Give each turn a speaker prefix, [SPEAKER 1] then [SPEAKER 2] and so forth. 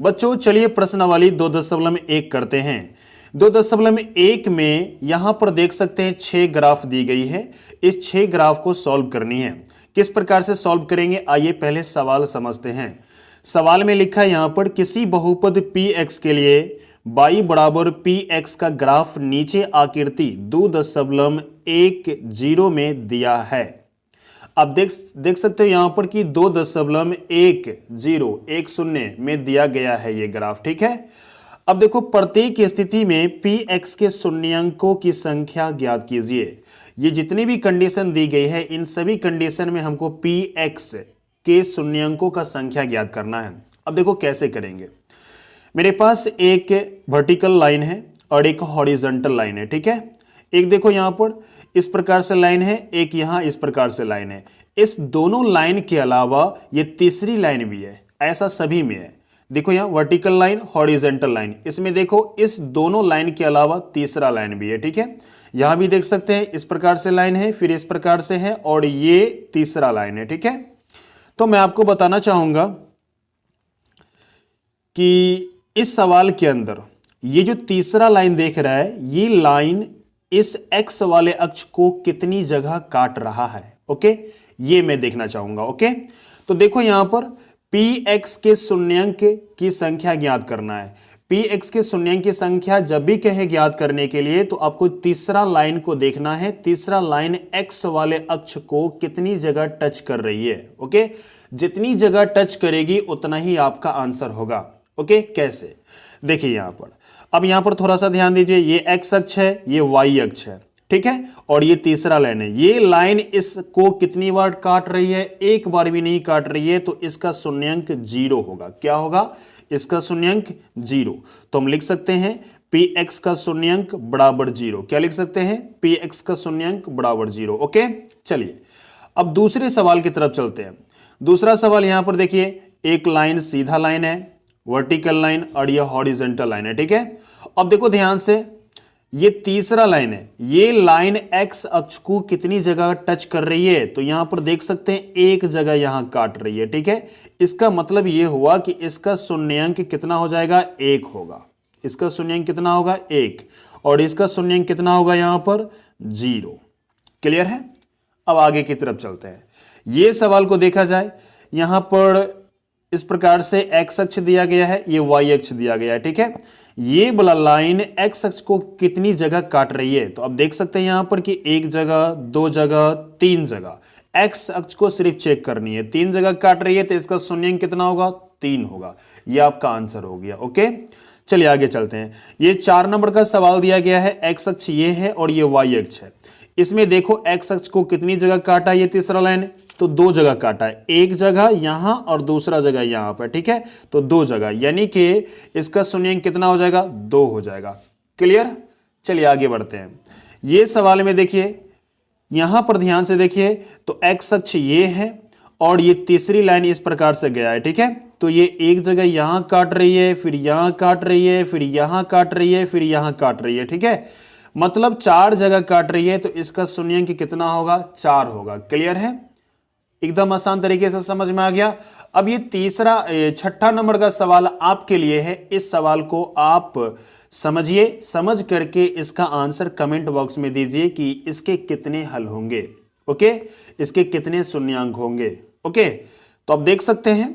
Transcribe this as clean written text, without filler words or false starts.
[SPEAKER 1] बच्चों चलिए प्रश्नावली 2.1 करते हैं। 2.1 में यहां पर देख सकते हैं 6 ग्राफ दी गई है। इस 6 ग्राफ को सॉल्व करनी है। किस प्रकार से सॉल्व करेंगे, आइए पहले सवाल समझते हैं। सवाल में लिखा है यहां पर किसी बहुपद px के लिए y बराबर px का ग्राफ नीचे आकृति 2.10 में दिया है। अब देख सकते हो यहां पर कि 2.10 में दिया गया है ये ग्राफ, ठीक है। अब देखो प्रत्येक स्थिति में px के शून्यंकों की संख्या ज्ञात कीजिए। ये जितनी भी कंडीशन दी गई है इन सभी कंडीशन में हमको px के शून्यंकों का संख्या ज्ञात करना है। अब देखो कैसे करेंगे। मेरे पास एक वर्टिकल लाइन है और एक हॉरिजॉन्टल लाइन है, ठीक है। एक देखो यहां पर इस प्रकार से लाइन है, एक यहां इस प्रकार से लाइन है। इस दोनों लाइन के अलावा ये तीसरी लाइन भी है, ऐसा सभी में है। देखो यहां वर्टिकल लाइन, हॉरिजॉन्टल लाइन, इसमें देखो इस दोनों लाइन के अलावा तीसरा लाइन भी है, ठीक है। यहां भी देख सकते हैं इस प्रकार से लाइन है, फिर इस प्रकार से है और ये तीसरा लाइन है, ठीक है। तो मैं आपको बताना चाहूंगा कि इस सवाल के अंदर ये जो तीसरा लाइन देख रहा है, ये लाइन इस x वाले अक्ष को कितनी जगह काट रहा है, ओके, ये मैं देखना चाहूंगा, ओके। तो देखो यहां पर px के शून्यंक की संख्या ज्ञात करना है। px के शून्यंक की संख्या जब भी कहे ज्ञात करने के लिए तो आपको तीसरा लाइन को देखना है। तीसरा लाइन x वाले अक्ष को कितनी जगह टच कर रही है, ओके। जितनी जगह टच करेगी उतना ही आपका आंसर होगा, ओके। कैसे, देखिए यहां पर, अब यहां पर थोड़ा सा ध्यान दीजिए, ये x अक्ष है, ये y अक्ष है, ठीक है, और ये तीसरा लाइन है। ये लाइन इसको कितनी बार काट रही है, एक बार भी नहीं काट रही है, तो इसका शून्यंक 0 होगा। क्या होगा, इसका शून्यंक 0। तो हम लिख सकते हैं px का शून्यंक बराबर 0। क्या लिख सकते हैं, px का शून्यंक बराबर 0, ओके। चलिए अब दूसरे सवाल की तरफ चलते हैं। दूसरा सवाल यहां पर देखिए, एक लाइन सीधा लाइन है, वर्टिकल लाइन और ये हॉरिजॉन्टल लाइन है, ठीक है। अब देखो ध्यान से, ये तीसरा लाइन है, ये लाइन x अक्ष को कितनी जगह टच कर रही है, तो यहां पर देख सकते हैं एक जगह यहां काट रही है, ठीक है। इसका मतलब ये हुआ कि इसका शून्यंक कितना हो जाएगा, 1 होगा। इसका शून्यंक कितना होगा, 1, और इसका शून्यंक कितना होगा यहां पर, 0। क्लियर है। अब आगे की तरफ चलते हैं। ये सवाल को देखा जाए, यहां पर इस प्रकार से x अक्ष दिया गया है, ये y अक्ष दिया गया है, ठीक है। ये वाला लाइन x अक्ष को कितनी जगह काट रही है, तो अब देख सकते हैं यहां पर कि 1 जगह, 2 जगह, 3 जगह। x अक्ष को सिर्फ चेक करनी है, 3 जगह काट रही है, तो इसका शून्यंक कितना होगा, 3 होगा। यह आपका आंसर हो गया, ओके। चलिए आगे चलते हैं। ये 4 नंबर का सवाल दिया गया है, x अक्ष ये है और ये y अक्ष है। इसमें देखो x अक्ष को कितनी जगह काटा, ये तीसरा लाइन, तो 2 जगह काटा है, एक जगह यहां और दूसरा जगह यहां पर, ठीक है। तो 2 जगह, यानी कि इसका शून्यंक कितना हो जाएगा, 2 हो जाएगा। क्लियर। चलिए आगे बढ़ते हैं। ये सवाल में देखिए, यहां पर ध्यान से देखिए, तो x अक्ष ये है और ये तीसरी लाइन इस प्रकार से गया है, ठीक है। तो ये एक जगह यहां काट रही है, फिर यहां काट रही है, फिर यहां काट रही है, फिर यहां काट रही है, ठीक है। मतलब 4 जगह काट रही है, तो इसका शून्यंक कितना होगा, 4 होगा। क्लियर है, एकदम आसान तरीके से समझ में आ गया। अब ये छठा नंबर का सवाल आपके लिए है। इस सवाल को आप समझिए, समझ करके इसका आंसर कमेंट बॉक्स में दीजिए कि इसके कितने हल होंगे, ओके, इसके कितने शून्यंक होंगे, ओके। तो आप देख सकते हैं